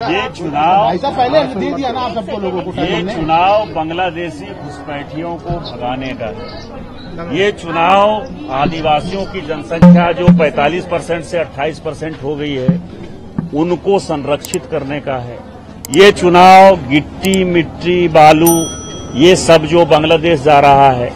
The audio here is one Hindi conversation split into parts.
ये चुनाव ऐसा पहले दे दिया ना आप सबको लोगों को। ये चुनाव बांग्लादेशी घुसपैठियों को भगाने का है। ये चुनाव आदिवासियों की जनसंख्या जो 45% से 28% हो गई है उनको संरक्षित करने का है। ये चुनाव गिट्टी मिट्टी बालू ये सब जो बांग्लादेश जा रहा है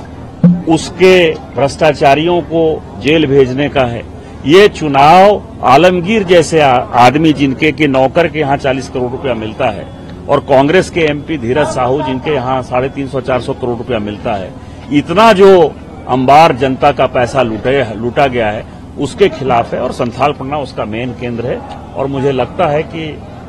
उसके भ्रष्टाचारियों को जेल भेजने का है। ये चुनाव आलमगीर जैसे आदमी जिनके के नौकर के यहाँ 40 करोड़ रुपया मिलता है और कांग्रेस के एमपी धीरज साहू जिनके यहाँ 350-400 करोड़ रुपया मिलता है, इतना जो अंबार जनता का पैसा लूटा गया है उसके खिलाफ है और संथाल परगना उसका मेन केंद्र है। और मुझे लगता है कि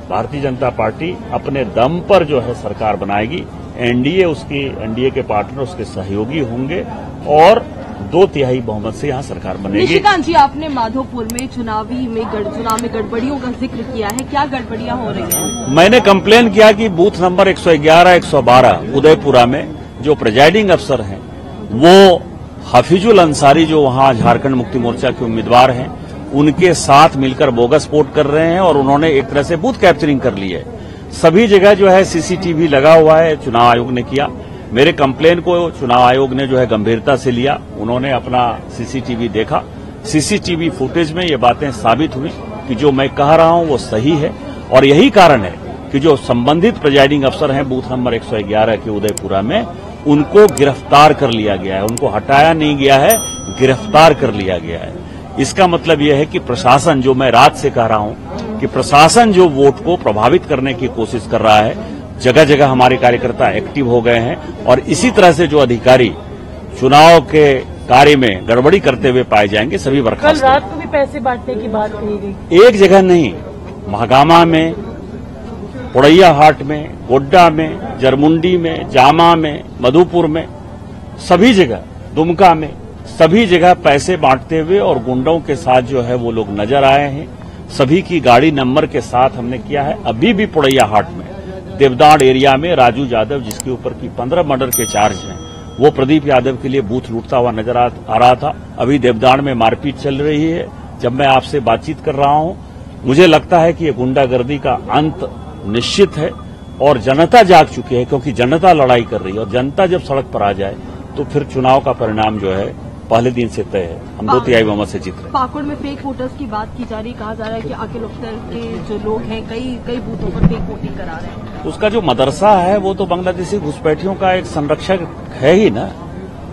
भारतीय जनता पार्टी अपने दम पर जो है सरकार बनाएगी। एनडीए के पार्टनर उसके सहयोगी होंगे और 2/3 बहुमत से यहाँ सरकार बनेगी। निशिकांत जी, आपने माधोपुर में चुनाव में गड़बड़ियों का जिक्र किया है, क्या गड़बड़ियां हो रही हैं? मैंने कंप्लेन किया कि बूथ नंबर 111, 112 उदयपुरा में जो प्रिजाइडिंग अफसर हैं वो हफीजुल अंसारी जो वहां झारखंड मुक्ति मोर्चा के उम्मीदवार हैं उनके साथ मिलकर बोगस वोट कर रहे हैं और उन्होंने एक तरह से बूथ कैप्चरिंग कर ली है। सभी जगह जो है सीसीटीवी लगा हुआ है, चुनाव आयोग ने किया। मेरे कंप्लेन को चुनाव आयोग ने जो है गंभीरता से लिया, उन्होंने अपना सीसीटीवी देखा। सीसीटीवी फुटेज में ये बातें साबित हुई कि जो मैं कह रहा हूं वो सही है और यही कारण है कि जो संबंधित प्रिजाइडिंग अफसर हैं बूथ नंबर 111 के उदयपुरा में उनको गिरफ्तार कर लिया गया है। उनको हटाया नहीं गया है, गिरफ्तार कर लिया गया है। इसका मतलब यह है कि प्रशासन, जो मैं रात से कह रहा हूं कि प्रशासन जो वोट को प्रभावित करने की कोशिश कर रहा है, जगह जगह हमारे कार्यकर्ता एक्टिव हो गए हैं और इसी तरह से जो अधिकारी चुनाव के कार्य में गड़बड़ी करते हुए पाए जाएंगे सभी बर्खास्त। कल रात को भी पैसे बांटने की बात कही गई। एक जगह नहीं, महागामा में, पुड़ैया हाट में, गोड्डा में, जरमुंडी में, जामा में, मधुपुर में, सभी जगह, दुमका में, सभी जगह पैसे बांटते हुए और गुंडों के साथ जो है वो लोग नजर आए हैं। सभी की गाड़ी नंबर के साथ हमने किया है। अभी भी पुड़ैया हाट में देवदाड़ एरिया में राजू यादव जिसके ऊपर की 15 मर्डर के चार्ज हैं वो प्रदीप यादव के लिए बूथ लूटता हुआ नजर आ रहा था। अभी देवदाड़ में मारपीट चल रही है। जब मैं आपसे बातचीत कर रहा हूं मुझे लगता है कि ये गुंडागर्दी का अंत निश्चित है और जनता जाग चुकी है, क्योंकि जनता लड़ाई कर रही है और जनता जब सड़क पर आ जाए तो फिर चुनाव का परिणाम जो है पहले दिन से तय है। हम 2/3 बहुमत से जीत रहे हैं। पाकुड़ में फेक वोटर्स की बात की जा रही, कहा जा रहा है कि अकिल अख्तर के जो लोग हैं कई बूथों पर फेक वोटिंग करा रहे हैं। उसका जो मदरसा है वो तो बांग्लादेशी घुसपैठियों का एक संरक्षक है ही ना।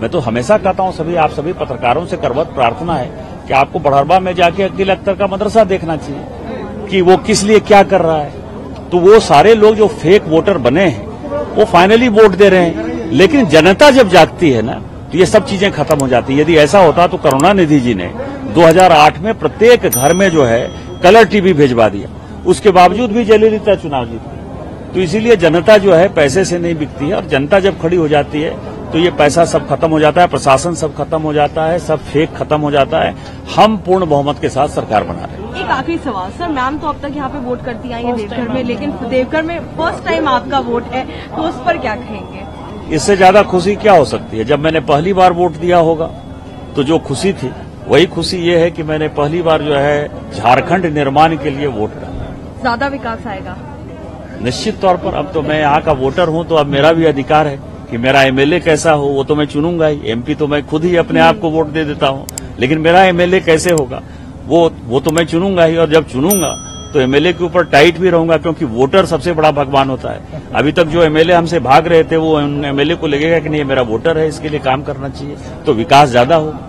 मैं तो हमेशा कहता हूं आप सभी पत्रकारों से करवत प्रार्थना है कि आपको बड़हरबा में जाके अकील अख्तर का मदरसा देखना चाहिए कि वो किस लिए क्या कर रहा है। तो वो सारे लोग जो फेक वोटर बने हैं वो फाइनली वोट दे रहे हैं, लेकिन जनता जब जागती है ना तो ये सब चीजें खत्म हो जाती है। यदि ऐसा होता तो करुणानिधि जी ने 2008 में प्रत्येक घर में जो है कलर टीवी भेजवा दिया, उसके बावजूद भी जयललिता चुनाव जीत गई। तो इसीलिए जनता जो है पैसे से नहीं बिकती है और जनता जब खड़ी हो जाती है तो ये पैसा सब खत्म हो जाता है, प्रशासन सब खत्म हो जाता है, सब फेक खत्म हो जाता है। हम पूर्ण बहुमत के साथ सरकार बना रहे हैं। एक आखिरी सवाल सर, मैम तो अब तक यहाँ पे वोट करती आई है देवघर में, लेकिन देवघर में फर्स्ट टाइम आपका वोट है तो उस पर क्या कहेंगे? इससे ज्यादा खुशी क्या हो सकती है? जब मैंने पहली बार वोट दिया होगा तो जो खुशी थी वही खुशी ये है कि मैंने पहली बार जो है झारखंड निर्माण के लिए वोट डाला। ज्यादा विकास आएगा निश्चित तौर पर। अब तो मैं यहाँ का वोटर हूँ तो अब मेरा भी अधिकार है कि मेरा एमएलए कैसा हो वो तो मैं चुनूंगा ही। एमपी तो मैं खुद ही अपने आप को वोट दे देता हूँ, लेकिन मेरा एमएलए कैसे होगा वो तो मैं चुनूंगा ही। और जब चुनूंगा तो एमएलए के ऊपर टाइट भी रहूंगा, क्योंकि वोटर सबसे बड़ा भगवान होता है। अभी तक जो एमएलए हमसे भाग रहे थे वो एमएलए को लगेगा कि नहीं ये मेरा वोटर है, इसके लिए काम करना चाहिए तो विकास ज्यादा होगा।